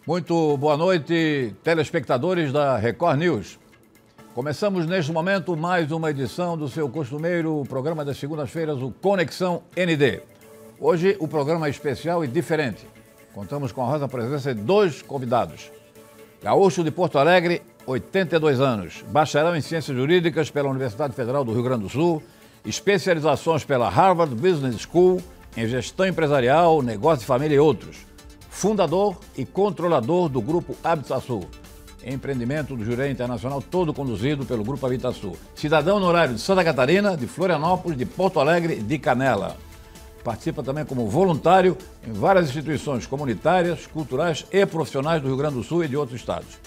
Muito boa noite, telespectadores da Record News. Começamos neste momento mais uma edição do seu costumeiro programa das segundas-feiras, o Conexão ND. Hoje o programa é especial e diferente. Contamos com a honrosa presença de dois convidados. Gaúcho de Porto Alegre, 82 anos, bacharel em Ciências Jurídicas pela Universidade Federal do Rio Grande do Sul, especializações pela Harvard Business School em Gestão Empresarial, Negócio de Família e outros. Fundador e controlador do Grupo Habitasul, empreendimento do Jurerê Internacional, todo conduzido pelo Grupo Habitasul. Cidadão honorário de Santa Catarina, de Florianópolis, de Porto Alegre e de Canela. Participa também como voluntário em várias instituições comunitárias, culturais e profissionais do Rio Grande do Sul e de outros estados.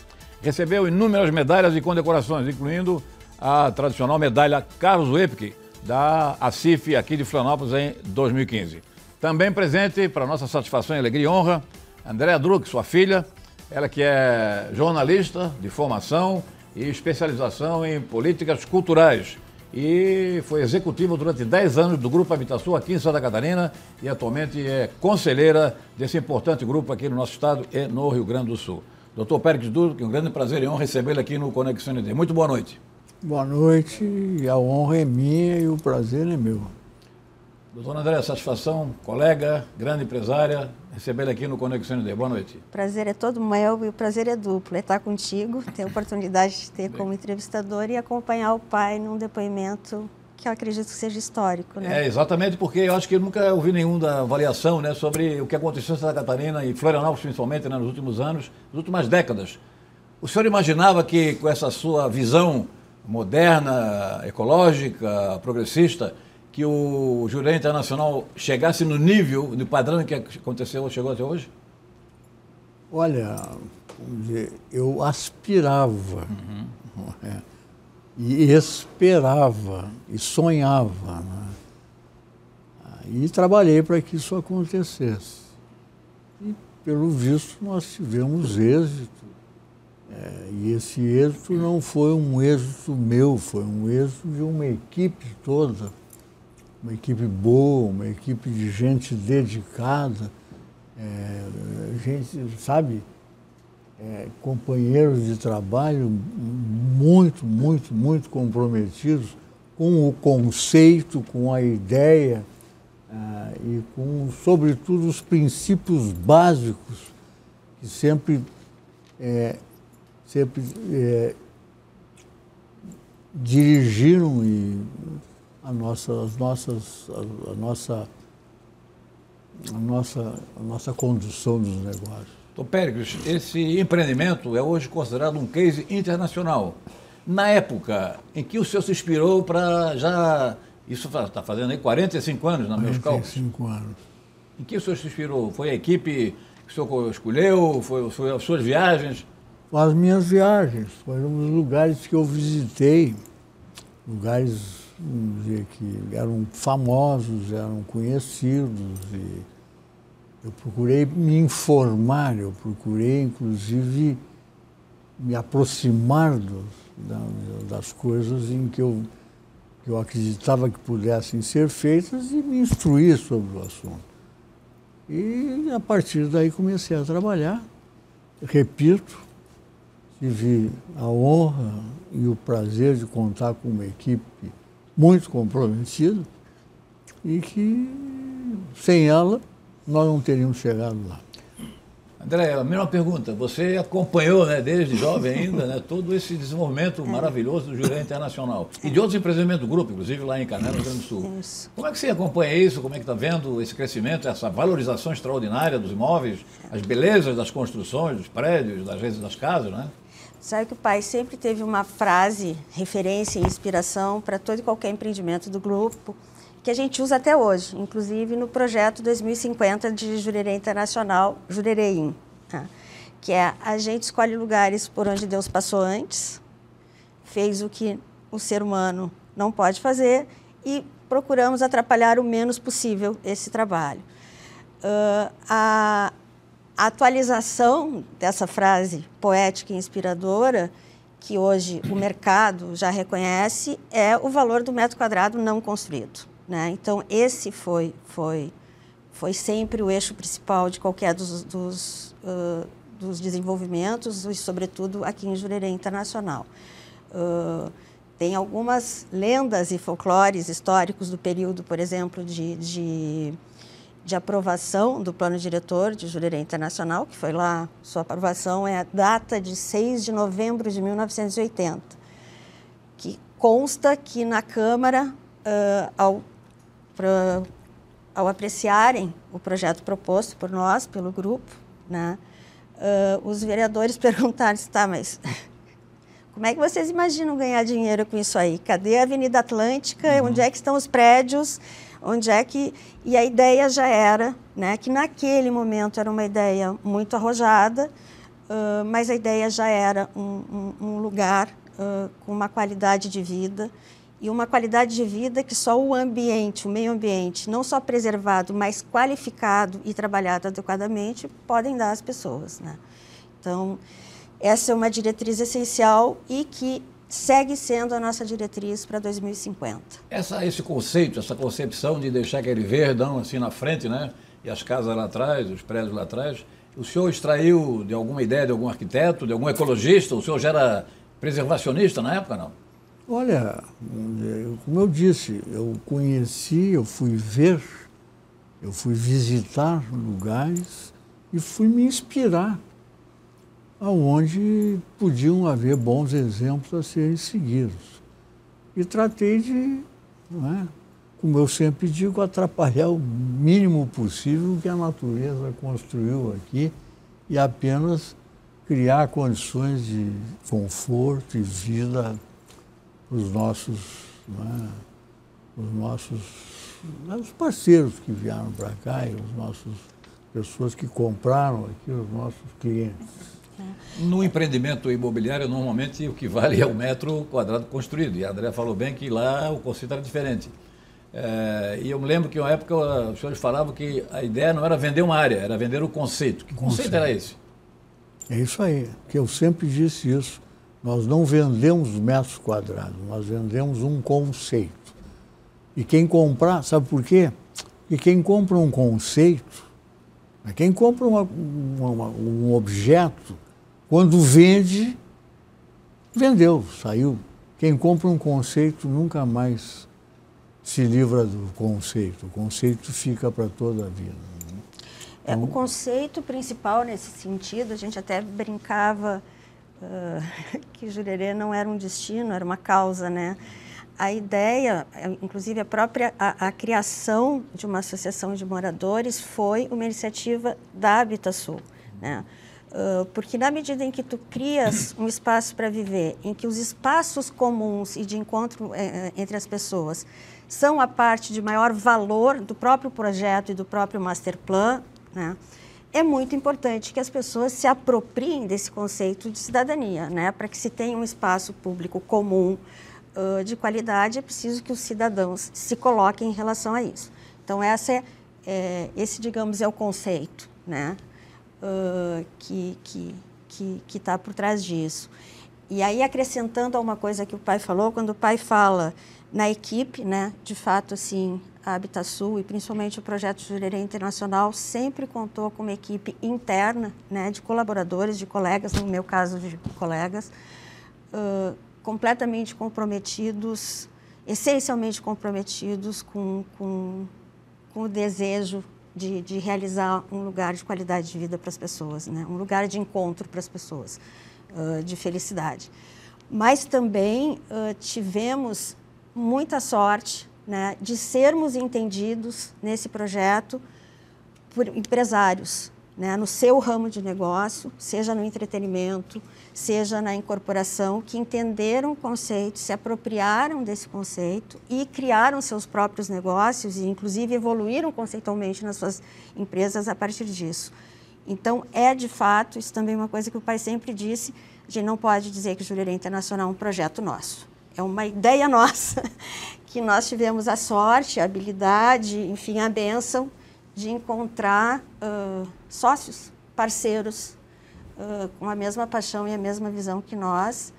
Recebeu inúmeras medalhas e condecorações, incluindo a tradicional medalha Carlos Wepke, da ACIF aqui de Florianópolis em 2015. Também presente, para nossa satisfação, alegria e honra, Andréa Druck, sua filha, ela que é jornalista de formação e especialização em políticas culturais e foi executiva durante 10 anos do Grupo Habitasul aqui em Santa Catarina e atualmente é conselheira desse importante grupo aqui no nosso estado e no Rio Grande do Sul. Dr. Péricles Druck, um grande prazer e honra recebê-lo aqui no Conexão ND. Muito boa noite. Boa noite, a honra é minha e o prazer é meu. Doutora Andréa, satisfação, colega, grande empresária, recebê-la aqui no Conexão ND. Boa noite. O prazer é todo meu e o prazer é duplo. É estar contigo, ter a oportunidade de ter como entrevistador e acompanhar o pai num depoimento que eu acredito que seja histórico, né? É, exatamente, porque eu acho que eu nunca ouvi nenhuma avaliação, né, sobre o que aconteceu em Santa Catarina e Florianópolis, principalmente, né, nos últimos anos, nas últimas décadas. O senhor imaginava que com essa sua visão moderna, ecológica, progressista, que o Jurerê Internacional chegasse no nível, no padrão que aconteceu, chegou até hoje? Olha, vamos dizer, eu aspirava, e esperava, e sonhava, né? E trabalhei para que isso acontecesse. E, pelo visto, nós tivemos êxito. E esse êxito não foi um êxito meu, foi um êxito de uma equipe toda. Uma equipe boa, uma equipe de gente dedicada, gente, sabe, companheiros de trabalho muito, muito, muito comprometidos com o conceito, com a ideia e com, sobretudo, os princípios básicos que sempre dirigiram a nossa condução dos negócios. Dr. Péricles, esse empreendimento é hoje considerado um case internacional. Na época em que o senhor se inspirou para já... Isso está fazendo aí 45 anos, nos meus cálculos. 45 anos. Em que o senhor se inspirou? Foi a equipe que o senhor escolheu? Foi as suas viagens? As minhas viagens. Foram os lugares que eu visitei. Lugares, vamos dizer, que eram famosos, eram conhecidos, e eu procurei me informar, eu procurei, inclusive, me aproximar das coisas em que eu acreditava que pudessem ser feitas e me instruir sobre o assunto. E, a partir daí, comecei a trabalhar. Repito, tive a honra e o prazer de contar com uma equipe muito comprometida e que, sem ela, nós não teríamos chegado lá. André, a mesma pergunta. Você acompanhou, né, desde jovem ainda, né, todo esse desenvolvimento maravilhoso do Jurerê Internacional e de outros empreendimentos do grupo, inclusive lá em Canela, no Rio Grande do Sul. Isso. Como é que você acompanha isso? Como é que está vendo esse crescimento, essa valorização extraordinária dos imóveis, as belezas das construções, dos prédios, das redes das casas, né? Sabe que o pai sempre teve uma frase, referência e inspiração para todo e qualquer empreendimento do grupo, que a gente usa até hoje, inclusive no projeto 2050 de Jurerê Internacional, Jurereim, tá? Que é: a gente escolhe lugares por onde Deus passou antes, fez o que o ser humano não pode fazer e procuramos atrapalhar o menos possível esse trabalho. A atualização dessa frase poética e inspiradora, que hoje o mercado já reconhece, é o valor do metro quadrado não construído, né? Então, esse foi sempre o eixo principal de qualquer dos dos desenvolvimentos e, sobretudo, aqui em Jurerê Internacional. Tem algumas lendas e folclores históricos do período, por exemplo, de aprovação do plano diretor de Jurerê Internacional, que foi lá, sua aprovação é a data de 6 de novembro de 1980, que consta que na Câmara, ao apreciarem o projeto proposto por nós, pelo grupo, né, os vereadores perguntaram, tá, mas como é que vocês imaginam ganhar dinheiro com isso aí? Cadê a Avenida Atlântica? Onde é que estão os prédios? Onde é que... E a ideia já era, né, que naquele momento era uma ideia muito arrojada, mas a ideia já era um lugar com uma qualidade de vida, e uma qualidade de vida que só o ambiente, o meio ambiente, não só preservado, mas qualificado e trabalhado adequadamente, podem dar às pessoas, né? Então, essa é uma diretriz essencial e que segue sendo a nossa diretriz para 2050. Esse conceito, essa concepção de deixar aquele verdão assim na frente, né? E as casas lá atrás, os prédios lá atrás, o senhor extraiu de alguma ideia de algum arquiteto, de algum ecologista? O senhor já era preservacionista na época, não? Olha, como eu disse, eu conheci, eu fui ver, eu fui visitar lugares e fui me inspirar aonde podiam haver bons exemplos a serem seguidos. E tratei de, não é, como eu sempre digo, atrapalhar o mínimo possível que a natureza construiu aqui e apenas criar condições de conforto e vida para os nossos, não é, os parceiros que vieram para cá e os nossos pessoas que compraram aqui, os nossos clientes. No empreendimento imobiliário, normalmente o que vale é o metro quadrado construído. E a André falou bem que lá o conceito era diferente. E eu me lembro que, uma época, os senhores falavam que a ideia não era vender uma área, era vender o conceito. Que conceito era esse? É isso aí, que eu sempre disse isso. Nós não vendemos metros quadrados, nós vendemos um conceito. E quem comprar, sabe por quê? Porque quem compra um conceito, quem compra um objeto, quando vende, vendeu, saiu. Quem compra um conceito nunca mais se livra do conceito. O conceito fica para toda a vida. O conceito principal nesse sentido, a gente até brincava que Jurerê não era um destino, era uma causa, né? A ideia, inclusive a criação de uma associação de moradores foi uma iniciativa da Habitasul, né? Porque na medida em que tu crias um espaço para viver, em que os espaços comuns e de encontro entre as pessoas são a parte de maior valor do próprio projeto e do próprio master plan, né? É muito importante que as pessoas se apropriem desse conceito de cidadania, né? Para que se tenha um espaço público comum de qualidade, é preciso que os cidadãos se coloquem em relação a isso. Então, esse, digamos, é o conceito, né? Que está por trás disso. E aí, acrescentando a uma coisa que o pai falou, quando o pai fala na equipe, né? De fato, assim, a Habitasul e principalmente o projeto Jurerê Internacional sempre contou com uma equipe interna, né? De colaboradores, de colegas, no meu caso, de colegas, completamente comprometidos, essencialmente comprometidos com o desejo de realizar um lugar de qualidade de vida para as pessoas, né? Um lugar de encontro para as pessoas, de felicidade. Mas também tivemos muita sorte, né, de sermos entendidos nesse projeto por empresários, né, no seu ramo de negócio, seja no entretenimento, seja na incorporação, que entenderam o conceito, se apropriaram desse conceito e criaram seus próprios negócios e, inclusive, evoluíram conceitualmente nas suas empresas a partir disso. Então, de fato, isso também é uma coisa que o pai sempre disse, a gente não pode dizer que o Jurerê Internacional é um projeto nosso, é uma ideia nossa, que nós tivemos a sorte, a habilidade, enfim, a bênção de encontrar sócios, parceiros, com a mesma paixão e a mesma visão que nós,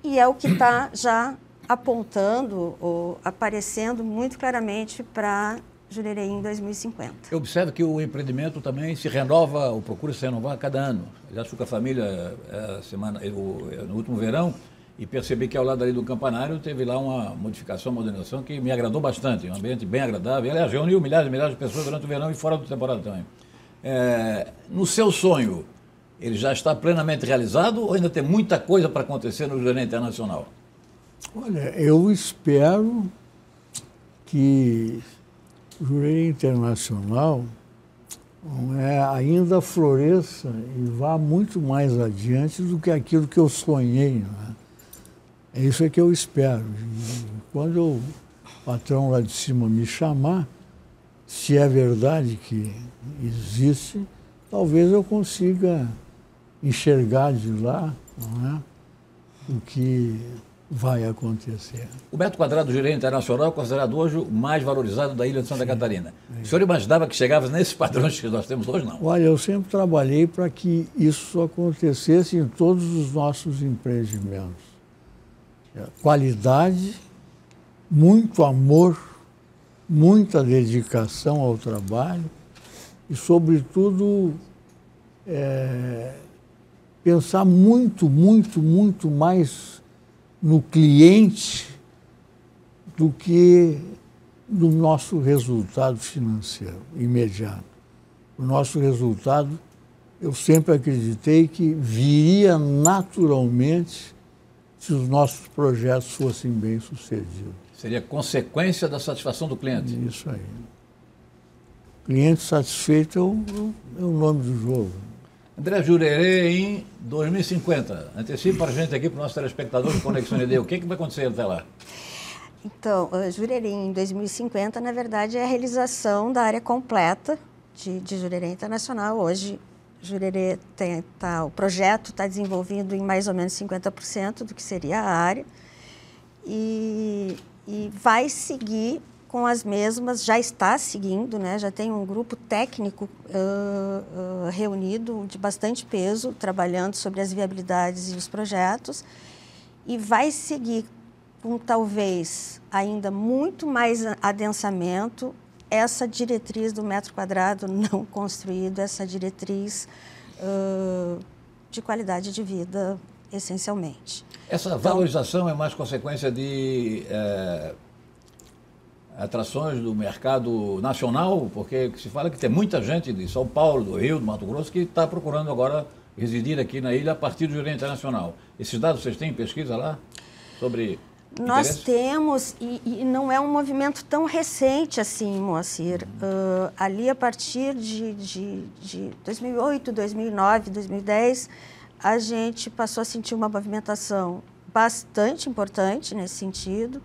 e é o que está já apontando ou aparecendo muito claramente para Jurerê em 2050. Eu observo que o empreendimento também se renova, ou procura se renovar a cada ano. Já fui com a família no último verão e percebi que ao lado ali do campanário teve lá uma modificação, uma modernização que me agradou bastante. Um ambiente bem agradável. Aliás, reuniu milhares e milhares de pessoas durante o verão e fora da temporada também. No seu sonho, ele já está plenamente realizado ou ainda tem muita coisa para acontecer no Jurerê Internacional? Olha, eu espero que o Jurerê Internacional ainda floresça e vá muito mais adiante do que aquilo que eu sonhei. Né? É isso que eu espero. E quando o patrão lá de cima me chamar, se é verdade que existe, talvez eu consiga enxergar de lá, não é, o que vai acontecer. O metro quadrado do Jurerê Internacional é considerado hoje o mais valorizado da ilha de Santa Catarina. O senhor imaginava que chegava nesses padrões que nós temos hoje, não? Olha, eu sempre trabalhei para que isso acontecesse em todos os nossos empreendimentos. Qualidade, muito amor, muita dedicação ao trabalho e, sobretudo, pensar muito, muito, muito mais no cliente do que no nosso resultado financeiro imediato. O nosso resultado, eu sempre acreditei que viria naturalmente se os nossos projetos fossem bem-sucedidos. Seria consequência da satisfação do cliente. Isso aí. Cliente satisfeito é o nome do jogo. André, Jurerê em 2050. Antecipe para a gente aqui, para o nosso telespectador do Conexão ND, o que vai acontecer até lá? Então, Jurerê em 2050, na verdade, é a realização da área completa de Jurerê Internacional. Hoje, Jurerê o projeto está desenvolvido em mais ou menos 50% do que seria a área e vai seguir com as mesmas, já está seguindo, né? Já tem um grupo técnico reunido de bastante peso, trabalhando sobre as viabilidades e os projetos, e vai seguir com talvez ainda muito mais adensamento essa diretriz do metro quadrado não construído, essa diretriz de qualidade de vida, essencialmente. Essa valorização é mais consequência de atrações do mercado nacional, porque se fala que tem muita gente de São Paulo, do Rio, do Mato Grosso, que está procurando agora residir aqui na ilha a partir do Jurerê Internacional. Esses dados vocês têm em pesquisa lá sobre... Nós temos, e não é um movimento tão recente assim, Moacir. Ali, a partir de 2008, 2009, 2010, a gente passou a sentir uma movimentação bastante importante nesse sentido.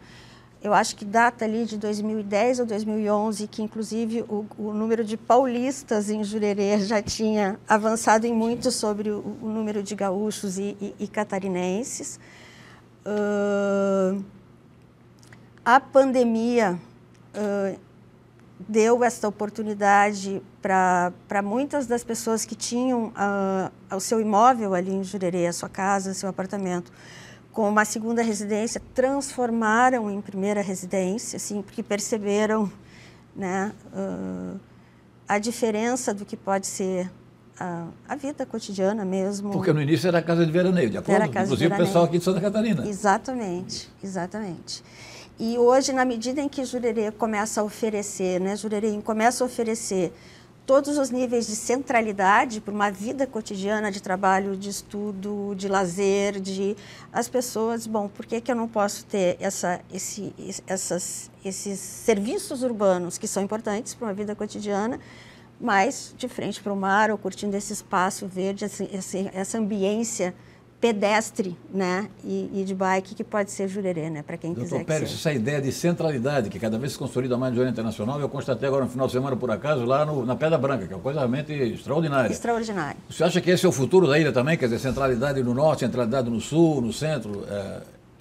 Eu acho que data ali de 2010 ou 2011, que inclusive o número de paulistas em Jurerê já tinha avançado em muito sobre o número de gaúchos e catarinenses. A pandemia deu esta oportunidade para muitas das pessoas que tinham o seu imóvel ali em Jurerê, a sua casa, seu apartamento, com uma segunda residência, transformaram em primeira residência, assim, porque perceberam, né, a diferença do que pode ser a vida cotidiana mesmo. Porque no início era a casa de veraneio, de acordo? Inclusive o pessoal aqui de Santa Catarina. Exatamente, exatamente. E hoje, na medida em que Jurerê começa a oferecer, né, Jurerê começa a oferecer todos os níveis de centralidade para uma vida cotidiana de trabalho, de estudo, de lazer, as pessoas, bom, por que eu não posso ter esses serviços urbanos que são importantes para uma vida cotidiana, mas de frente para o mar, ou curtindo esse espaço verde, essa ambiência pedestre, né, e de bike que pode ser Jurerê, né, para quem quiser. Doutor Pérez, essa ideia de centralidade, que cada vez se consolida mais no Jurerê Internacional, eu constatei agora no final de semana, por acaso, lá na Pedra Branca, que é uma coisa realmente extraordinária. Extraordinária. Você acha que esse é o futuro da ilha também? Quer dizer, centralidade no norte, centralidade no sul, no centro,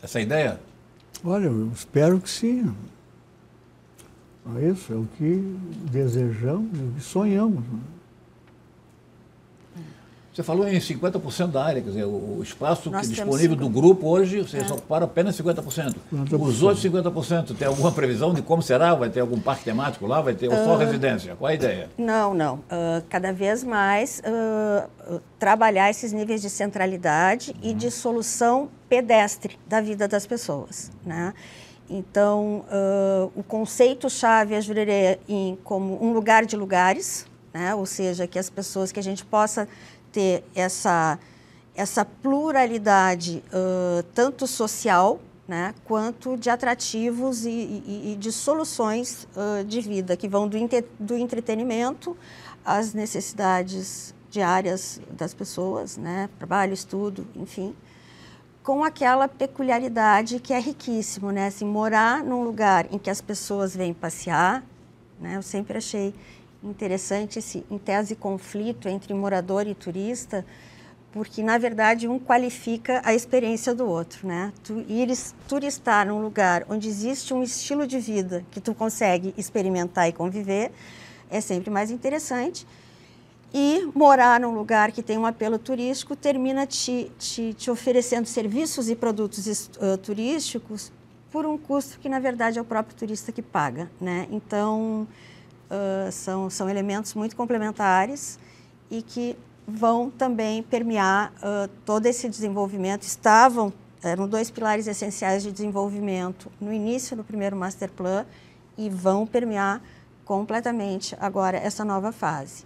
essa ideia? Olha, eu espero que sim. Isso é o que desejamos, o que sonhamos. Né? Você falou em 50% da área, quer dizer, o espaço Nós disponível do grupo hoje, vocês ocuparam apenas 50%. 50%. Os outros 50%, tem alguma previsão de como será? Vai ter algum parque temático lá? Vai ter ou só residência? Qual é a ideia? Não. Cada vez mais trabalhar esses níveis de centralidade e de solução pedestre da vida das pessoas, né? Então, o conceito-chave é Jurerê como um lugar de lugares, né? Ou seja, que as pessoas, que a gente possa ter essa pluralidade tanto social, né, quanto de atrativos e de soluções de vida, que vão do entretenimento às necessidades diárias das pessoas, né, trabalho, estudo, enfim, com aquela peculiaridade que é riquíssimo, né, assim, morar num lugar em que as pessoas vêm passear, né, eu sempre achei interessante esse, em tese, conflito entre morador e turista, porque, na verdade, um qualifica a experiência do outro, né? Tu ires turistar num lugar onde existe um estilo de vida que tu consegue experimentar e conviver é sempre mais interessante. E morar num lugar que tem um apelo turístico termina te oferecendo serviços e produtos turísticos por um custo que, na verdade, é o próprio turista que paga, né? Então, são elementos muito complementares e que vão também permear todo esse desenvolvimento. Eram 2 pilares essenciais de desenvolvimento no início do primeiro Master Plan e vão permear completamente agora essa nova fase,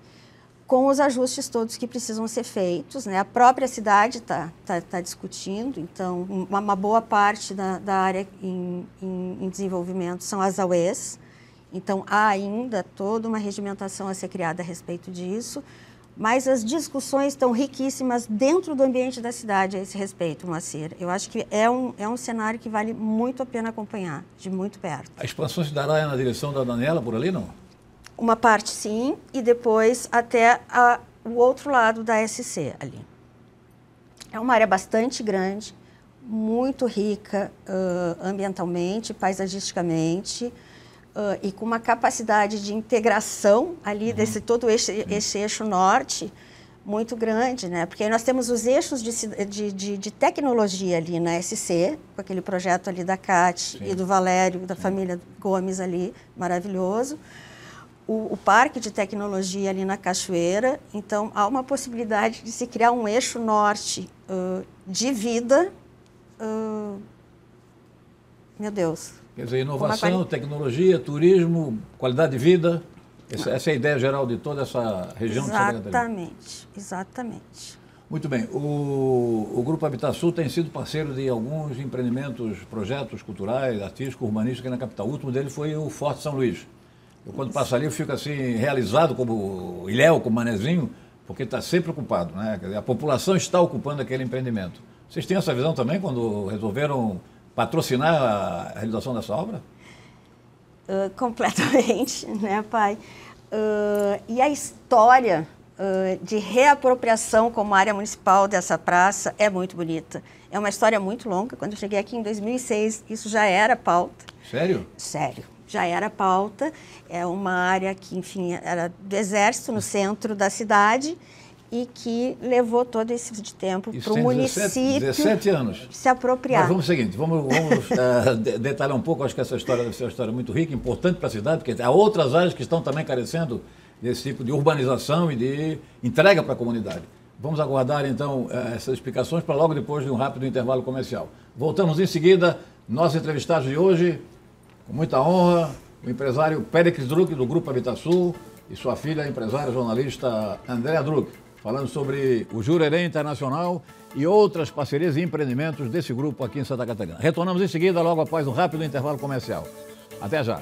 com os ajustes todos que precisam ser feitos, né? A própria cidade está discutindo, então uma boa parte da área em desenvolvimento são as AUEs. Então, há ainda toda uma regimentação a ser criada a respeito disso, mas as discussões estão riquíssimas dentro do ambiente da cidade a esse respeito, Moacir. Eu acho que é um cenário que vale muito a pena acompanhar, de muito perto. A expansão se dará na direção da Daniela, por ali, não? Uma parte, sim, e depois até o outro lado da SC ali. É uma área bastante grande, muito rica ambientalmente, paisagisticamente, e com uma capacidade de integração ali desse todo esse eixo norte muito grande, né? Porque aí nós temos os eixos de tecnologia ali na SC, com aquele projeto ali da Cate e do Valério, da família Gomes ali, maravilhoso. O parque de tecnologia ali na Cachoeira. Então, há uma possibilidade de se criar um eixo norte de vida. Meu Deus. Quer dizer, inovação, tecnologia, turismo, qualidade de vida. Essa é a ideia geral de toda essa região de Santa Catarina. Exatamente. Muito bem. O Grupo Habitasul tem sido parceiro de alguns empreendimentos, projetos culturais, artísticos, urbanísticos aqui na capital. O último dele foi o Forte São Luís. Eu, quando passo ali, eu fico assim, realizado como Ilhéu, como Manezinho, porque está sempre ocupado, né? Quer dizer, a população está ocupando aquele empreendimento. Vocês têm essa visão também quando resolveram patrocinar a realização dessa obra? Completamente, né, pai? E a história de reapropriação como área municipal dessa praça é muito bonita. É uma história muito longa. Quando eu cheguei aqui em 2006, isso já era pauta. Sério? Sério. Já era pauta. É uma área que, enfim, era do Exército, no centro da cidade, e que levou todo esse tempo para o município 17 anos. Se apropriar. Mas vamos o seguinte, vamos detalhar um pouco. Acho que essa história deve ser uma história muito rica, importante para a cidade, porque há outras áreas que estão também carecendo desse tipo de urbanização e de entrega para a comunidade. Vamos aguardar, então, essas explicações para logo depois de um rápido intervalo comercial. Voltamos em seguida. Nossos entrevistados de hoje, com muita honra, o empresário Périx Druck, do Grupo Habitasul, e sua filha, a empresária jornalista Andréa Druck, falando sobre o Jurerê Internacional e outras parcerias e empreendimentos desse grupo aqui em Santa Catarina. Retornamos em seguida, logo após um rápido intervalo comercial. Até já.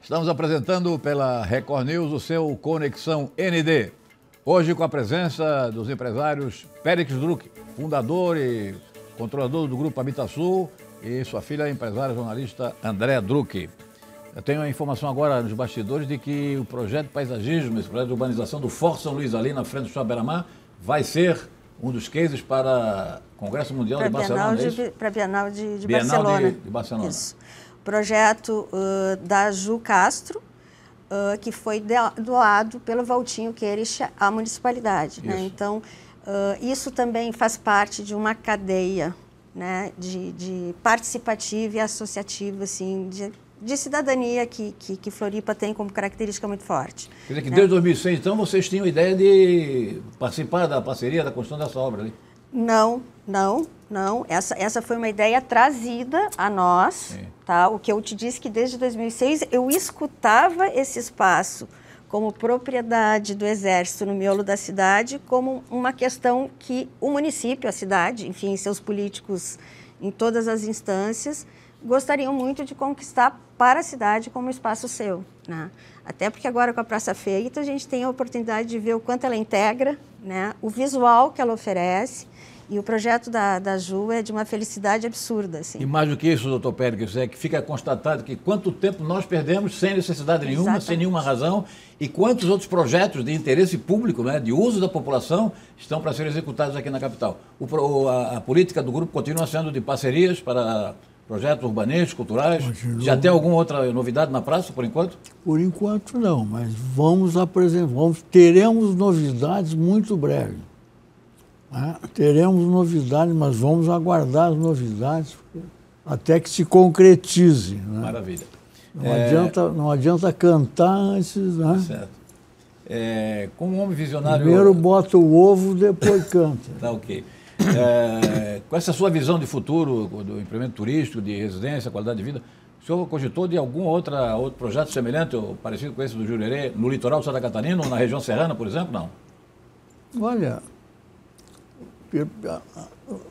Estamos apresentando pela Record News o seu Conexão ND. Hoje com a presença dos empresários Périx Druck, fundador e controlador do Grupo Habitasul, e sua filha, a empresária jornalista Andréa Drucchi. Eu tenho a informação agora nos bastidores de que o projeto de paisagismo, esse projeto de urbanização do Forte São Luís, ali na frente do Shopping Beira-Mar, vai ser um dos cases para o Congresso Mundial de Barcelona. Para a Bienal de Bienal Barcelona. de Barcelona. Isso. Projeto da Ju Castro, que foi doado pelo Valtinho Queirich à municipalidade. Né? Então, isso também faz parte de uma cadeia, né, de participativa e associativa, assim, de cidadania que Floripa tem como característica muito forte. Quer dizer que desde 2006, então, vocês tinham a ideia de participar da parceria, da construção dessa obra ali? Não. Essa foi uma ideia trazida a nós. Tá? O que eu te disse que desde 2006 eu escutava esse espaço como propriedade do Exército no miolo da cidade, como uma questão que o município, a cidade, enfim, seus políticos em todas as instâncias, gostariam muito de conquistar para a cidade como espaço seu. Né? Até porque agora com a Praça Feita a gente tem a oportunidade de ver o quanto ela integra, né? O visual que ela oferece. E o projeto da Ju é de uma felicidade absurda. Assim. E mais do que isso, doutor Pérez, é que fica constatado que quanto tempo nós perdemos sem necessidade nenhuma, Exatamente. Sem nenhuma razão, e quantos outros projetos de interesse público, né, de uso da população, estão para ser executados aqui na capital. A política do grupo continua sendo de parcerias para projetos urbanísticos, culturais. Continua. Já tem alguma outra novidade na praça, por enquanto? Por enquanto não, mas teremos novidades muito breve. Teremos novidades, mas vamos aguardar as novidades até que se concretize. Né? Maravilha. Não adianta cantar antes. Né? Certo. Como homem visionário... Primeiro bota o ovo, depois canta. Tá ok. Com essa sua visão de futuro, do empreendimento turístico, de residência, qualidade de vida, o senhor cogitou de algum outro projeto semelhante ou parecido com esse do Jurerê, no litoral de Santa Catarina ou na região serrana, por exemplo? Não? Olha...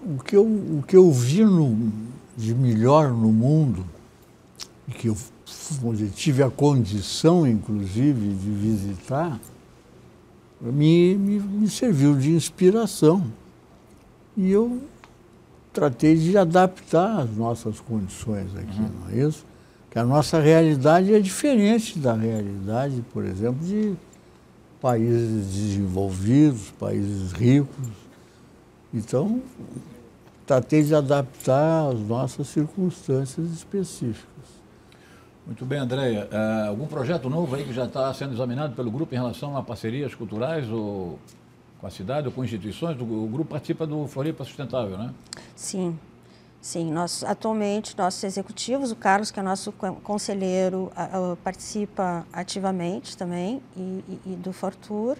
O que eu vi de melhor no mundo, e que eu tive a condição, inclusive, de visitar, me serviu de inspiração. E eu tratei de adaptar as nossas condições aqui, não é isso? Porque a nossa realidade é diferente da realidade, por exemplo, de países desenvolvidos, países ricos. Então, tratei de adaptar às nossas circunstâncias específicas. Muito bem, Andréa. Algum projeto novo aí que já está sendo examinado pelo grupo em relação a parcerias culturais ou com a cidade ou com instituições? O grupo participa do Floripa Sustentável, né? Sim. Atualmente, nossos executivos, o Carlos, que é nosso conselheiro, participa ativamente também, e do Fortur.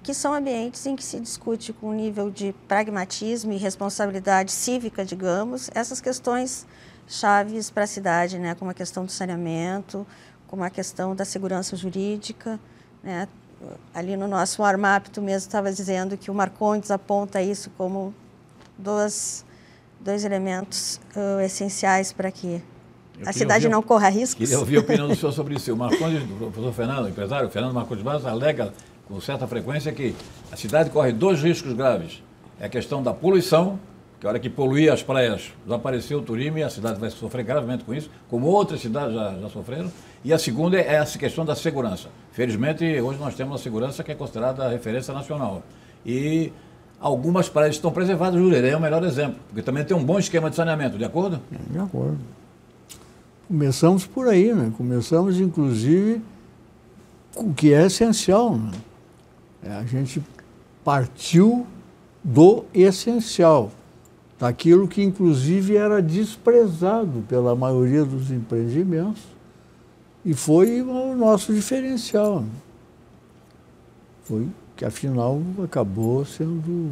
Que são ambientes em que se discute com um nível de pragmatismo e responsabilidade cívica, digamos, essas questões chaves para a cidade, né, como a questão do saneamento, como a questão da segurança jurídica. Né. Ali no nosso warm-up, tu mesmo estava dizendo que o Marcondes aponta isso como dois elementos essenciais para que a cidade não corra riscos. Queria ouvir a opinião do senhor sobre isso. O Marcondes, o professor Fernando, o empresário, Fernando Marcondes Barros, alega com certa frequência que a cidade corre dois riscos graves. É a questão da poluição, que a hora que poluir as praias, desapareceu o turismo e a cidade vai sofrer gravemente com isso, como outras cidades já sofreram. E a segunda é essa questão da segurança. Felizmente, hoje nós temos uma segurança que é considerada a referência nacional. E algumas praias estão preservadas, o Jurerê é o melhor exemplo, porque também tem um bom esquema de saneamento, de acordo? De acordo. Começamos por aí, né? Começamos, inclusive, com o que é essencial, né? A gente partiu do essencial, daquilo que inclusive era desprezado pela maioria dos empreendimentos e foi o nosso diferencial. Foi que afinal acabou sendo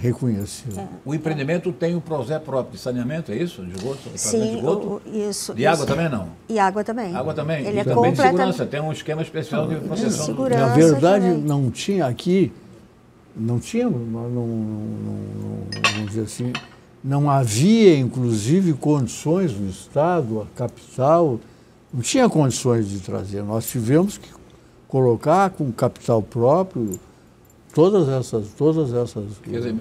reconhecido. O empreendimento tem o projeto próprio de saneamento, é isso? De esgoto? Sim, de esgoto? Isso. De água também não? E água também. Água também. Ele e é também de segurança, tem um esquema especial de proteção. Segurança. Na verdade, também. não tinha aqui, não tinha, vamos dizer assim, não havia, inclusive, condições no Estado, a capital, não tinha condições de trazer. Nós tivemos que colocar com capital próprio todas essas. Quer dizer,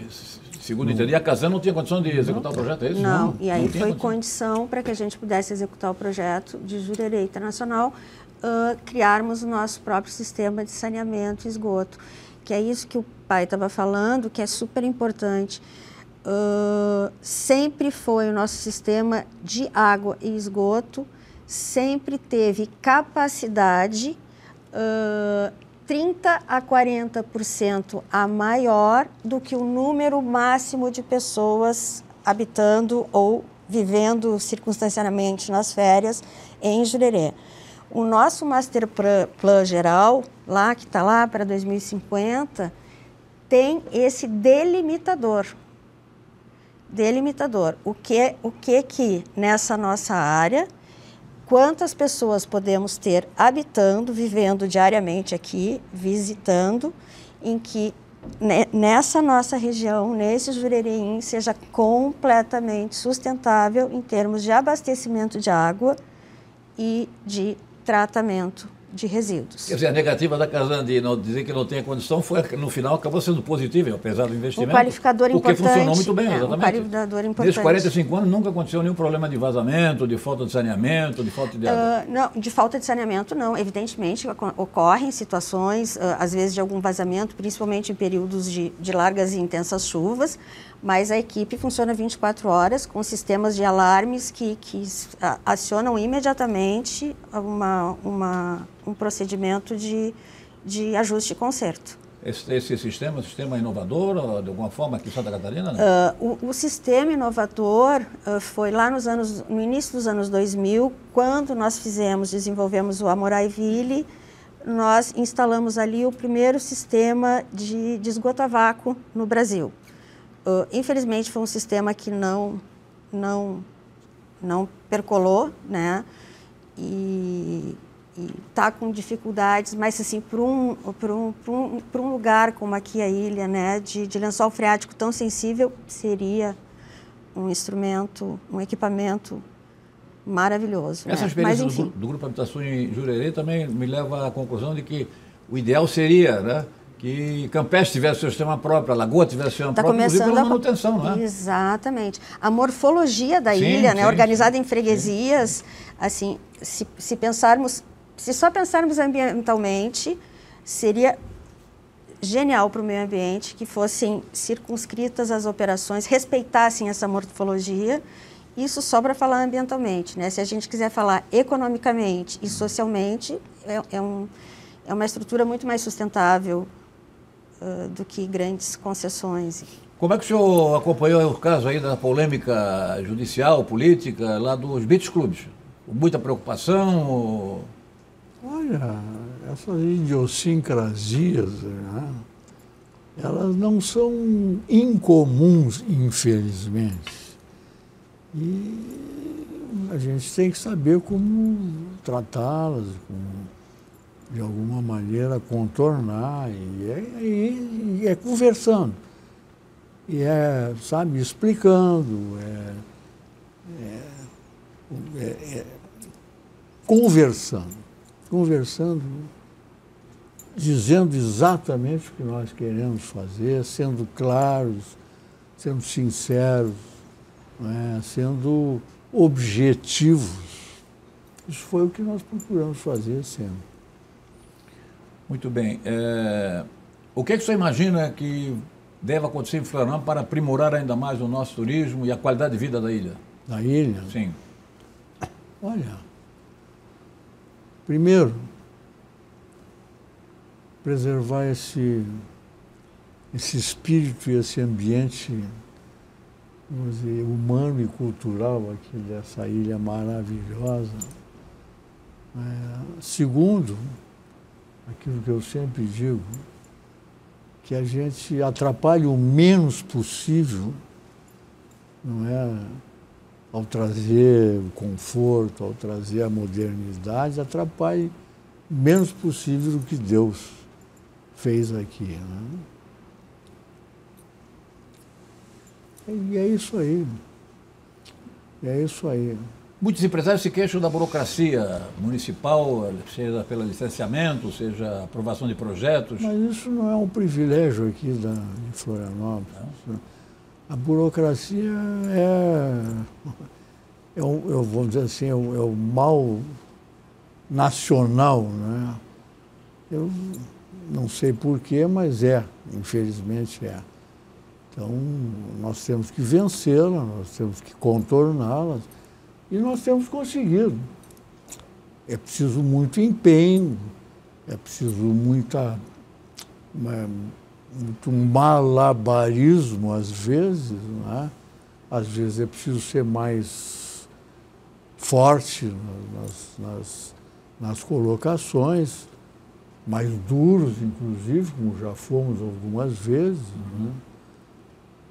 segundo entendi, a Casan não tinha condição de executar o projeto, é isso? Não, e aí foi condição. condição para que a gente pudesse executar o projeto de Jurerê Internacional, criarmos o nosso próprio sistema de saneamento e esgoto, que é isso que o pai estava falando, que é super importante. Sempre foi o nosso sistema de água e esgoto, sempre teve capacidade 30% a 40% a maior do que o número máximo de pessoas habitando ou vivendo circunstancialmente nas férias em Jurerê. O nosso Master Plan geral, lá que está lá para 2050, tem esse delimitador. O que nessa nossa área, quantas pessoas podemos ter habitando, vivendo diariamente aqui, visitando, em que nessa nossa região, nesse Jurerê, seja completamente sustentável em termos de abastecimento de água e de tratamento de resíduos. Quer dizer, a negativa da Casan de não dizer que não tem condição foi, no final, acabou sendo positivo, apesar do investimento. Um qualificador porque importante. Porque funcionou muito bem, exatamente. Um qualificador importante. Nesses 45 anos nunca aconteceu nenhum problema de vazamento, de falta de saneamento, de falta de água. Não, de falta de saneamento não. Evidentemente ocorrem situações, às vezes de algum vazamento, principalmente em períodos de largas e intensas chuvas, mas a equipe funciona 24 horas com sistemas de alarmes que acionam imediatamente um procedimento de ajuste e conserto. Esse sistema é um sistema inovador, de alguma forma, aqui em Santa Catarina? Né? O sistema inovador foi lá no início dos anos 2000, quando nós desenvolvemos o Amoraiville, nós instalamos ali o primeiro sistema de esgoto a vácuo no Brasil. Infelizmente, foi um sistema que não percolou, né? E está com dificuldades, mas assim, para um lugar como aqui a ilha, né, de lençol freático tão sensível, seria um instrumento, um equipamento maravilhoso. Essa né? experiência Mas, enfim, do Grupo Habitação em Jurerê também me leva à conclusão de que o ideal seria, né, que Campestre tivesse seu sistema próprio, a Lagoa tivesse seu sistema próprio, inclusive pela manutenção, não é? Exatamente. A morfologia da ilha, né, organizada em freguesias, assim, se só pensarmos ambientalmente, seria genial para o meio ambiente que fossem circunscritas as operações, respeitassem essa morfologia. Isso só para falar ambientalmente, né? Se a gente quiser falar economicamente e socialmente, é uma estrutura muito mais sustentável do que grandes concessões. Como é que o senhor acompanhou o caso aí da polêmica judicial, política, lá dos beach clubs? Com muita preocupação? Olha, essas idiosincrasias, né, elas não são incomuns, infelizmente. E a gente tem que saber como tratá-las, de alguma maneira contornar, e é conversando, e sabe, explicando, conversando, dizendo exatamente o que nós queremos fazer, sendo claros, sendo sinceros, sendo objetivos. Isso foi o que nós procuramos fazer sempre. Muito bem. O que você imagina que deve acontecer em Florianópolis para aprimorar ainda mais o nosso turismo e a qualidade de vida da ilha? Da ilha? Sim. Olha, primeiro, preservar esse espírito e esse ambiente, vamos dizer, humano e cultural aqui dessa ilha maravilhosa. Segundo, aquilo que eu sempre digo, que a gente atrapalhe o menos possível, não é? Ao trazer o conforto, ao trazer a modernidade, atrapalhe o menos possível o que Deus fez aqui. Né? E é isso aí. É isso aí. Muitos empresários se queixam da burocracia municipal, seja pelo licenciamento, seja aprovação de projetos. Mas isso não é um privilégio aqui de Florianópolis. A burocracia vamos dizer assim, é o mal nacional, né? Eu não sei porquê, mas infelizmente é. Então, nós temos que vencê-la, nós temos que contorná-la e nós temos conseguido. É preciso muito empenho, é preciso muito malabarismo às vezes, né? Às vezes é preciso ser mais forte nas colocações, mais duros, inclusive, como já fomos algumas vezes. Né?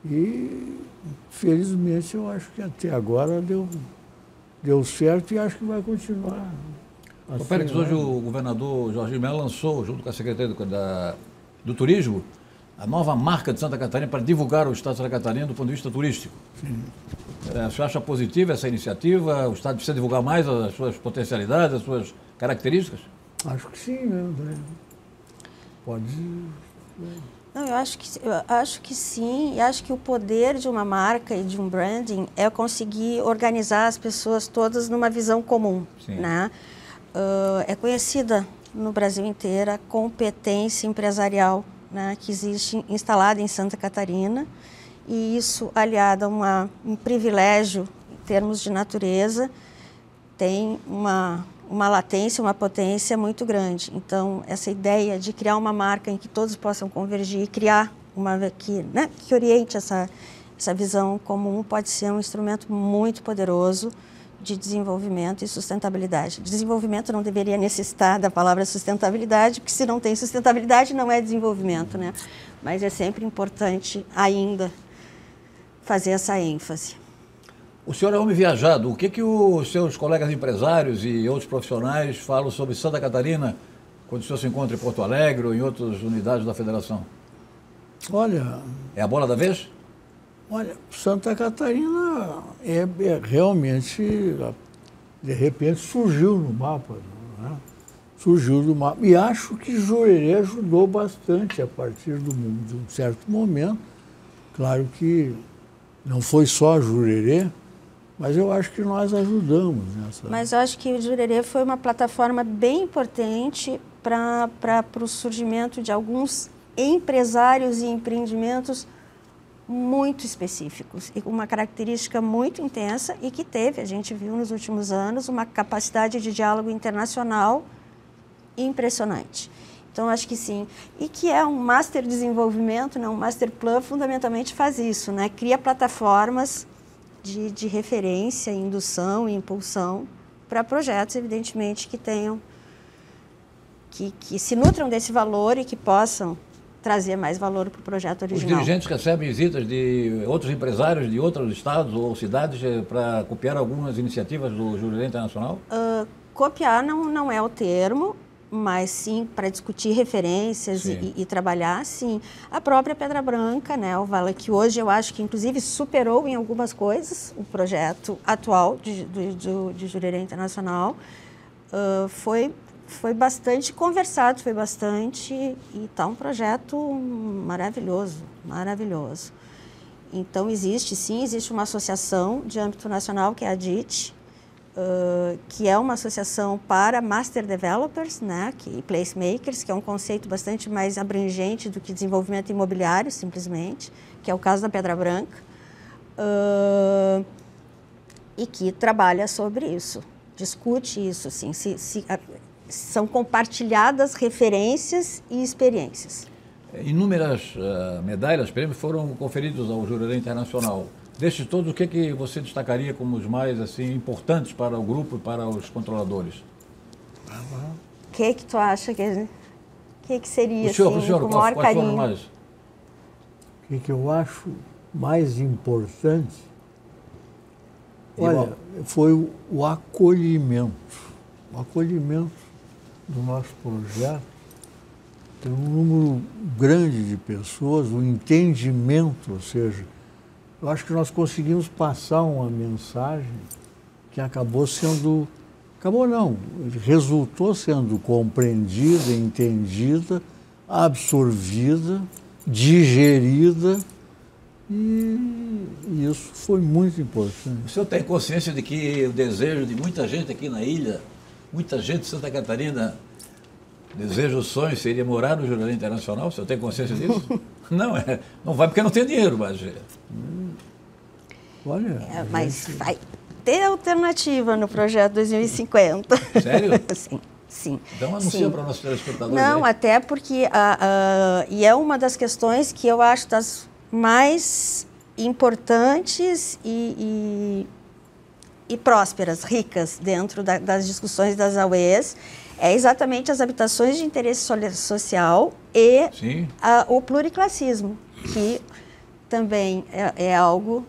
E, felizmente, eu acho que até agora deu certo e acho que vai continuar. Assim, Pérez, hoje o governador Jorginho Melo lançou, junto com a Secretaria do Turismo, a nova marca de Santa Catarina para divulgar o estado de Santa Catarina do ponto de vista turístico. Sim. Você acha positiva essa iniciativa? O estado precisa divulgar mais as suas potencialidades, as suas características? Acho que sim, né, André? Pode... Não, eu acho que sim, e acho que o poder de uma marca e de um branding é conseguir organizar as pessoas todas numa visão comum, né? É conhecida no Brasil inteiro a competência empresarial, né, que existe instalada em Santa Catarina, e isso aliado a um privilégio em termos de natureza, tem uma latência, uma potência muito grande. Então, essa ideia de criar uma marca em que todos possam convergir e criar uma que oriente essa visão comum pode ser um instrumento muito poderoso de desenvolvimento e sustentabilidade. Desenvolvimento não deveria necessitar da palavra sustentabilidade, porque se não tem sustentabilidade não é desenvolvimento, né? Mas é sempre importante ainda fazer essa ênfase. O senhor é homem viajado. O que os seus colegas empresários e outros profissionais falam sobre Santa Catarina quando o senhor se encontra em Porto Alegre ou em outras unidades da federação? Olha... É a bola da vez? Olha, Santa Catarina realmente, de repente, surgiu no mapa, né? Surgiu no mapa. E acho que Jurerê ajudou bastante a partir de um certo momento. Claro que não foi só Jurerê, mas eu acho que nós ajudamos nessa... Mas eu acho que o Jurerê foi uma plataforma bem importante para o surgimento de alguns empresários e empreendimentos muito específicos e com uma característica muito intensa e que teve, a gente viu nos últimos anos, uma capacidade de diálogo internacional impressionante. Então, acho que sim. E que é um Master Desenvolvimento, né? Um Master Plan, fundamentalmente faz isso, né? Cria plataformas de referência, indução e impulsão para projetos, evidentemente, que tenham, que se nutram desse valor e que possam trazer mais valor para o projeto original. Os dirigentes recebem visitas de outros empresários de outros estados ou cidades para copiar algumas iniciativas do Jurerê Internacional? Copiar não é o termo, mas sim para discutir referências e trabalhar, sim. A própria Pedra Branca, né, o Vale, que hoje eu acho que inclusive superou em algumas coisas o projeto atual de Jurerê Internacional, foi bastante conversado, e está um projeto maravilhoso, maravilhoso. Então, existe uma associação de âmbito nacional, que é a DIT, que é uma associação para Master Developers, né, e Placemakers, que é um conceito bastante mais abrangente do que desenvolvimento imobiliário, simplesmente, que é o caso da Pedra Branca, e que trabalha sobre isso, discute isso, assim, são compartilhadas referências e experiências. Inúmeras medalhas, prêmios foram conferidos ao Jurerê Internacional. Destes todos, o que você destacaria como os mais assim, importantes para o grupo e para os controladores? O que tu acha que seria, o senhor, com o maior carinho? O que eu acho mais importante? Olha, foi o acolhimento. O acolhimento do nosso projeto, tem um número grande de pessoas, o entendimento, ou seja, eu acho que nós conseguimos passar uma mensagem que acabou sendo... Acabou não, resultou sendo compreendida, entendida, absorvida, digerida, e isso foi muito importante. O senhor tem consciência de que o desejo de muita gente aqui na ilha, muita gente de Santa Catarina, deseja o sonho seria morar no Jurerê Internacional? O senhor tem consciência disso? Não, não vai porque não tem dinheiro, mas... Olha, mas vai ter alternativa no projeto 2050. Sério? Sim. Sim. Então anuncia para nossos telespectadores. Não, aí. até porque e é uma das questões que eu acho das mais importantes e prósperas, ricas dentro das discussões das AUEs, é exatamente as habitações de interesse social e o pluriclassismo, que também é algo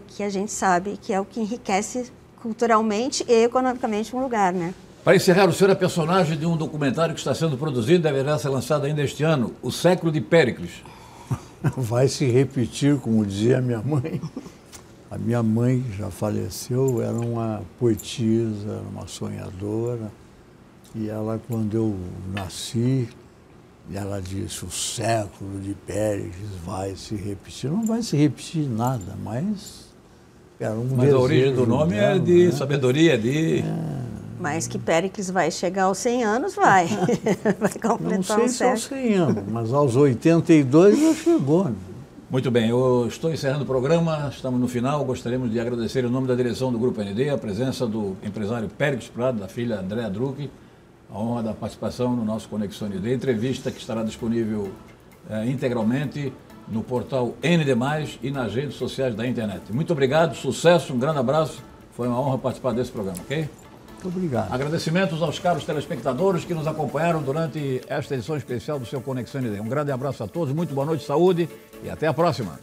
que a gente sabe que é o que enriquece culturalmente e economicamente um lugar, né? Para encerrar, o senhor é personagem de um documentário que está sendo produzido e deverá ser lançado ainda este ano, O Século de Péricles. Vai se repetir, como dizia a minha mãe. A minha mãe, que já faleceu, era uma poetisa, era uma sonhadora. E ela, quando eu nasci, ela disse, o século de Péricles vai se repetir. Não vai se repetir nada, mas era um Mas a origem do nome dela, é de né? sabedoria, Mas que Péricles vai chegar aos 100 anos, vai. Vai completar Não sei se aos 100 anos, mas aos 82 já chegou. Né? Muito bem, eu estou encerrando o programa, estamos no final. Gostaríamos de agradecer em nome da direção do Grupo ND a presença do empresário Péricles Prado, da filha Andréa Druck, a honra da participação no nosso Conexão ND, entrevista que estará disponível integralmente no portal ND+, e nas redes sociais da internet. Muito obrigado, sucesso, um grande abraço, foi uma honra participar desse programa, ok? Muito obrigado. Agradecimentos aos caros telespectadores que nos acompanharam durante esta edição especial do seu Conexão ND. Um grande abraço a todos, muito boa noite, saúde e até a próxima.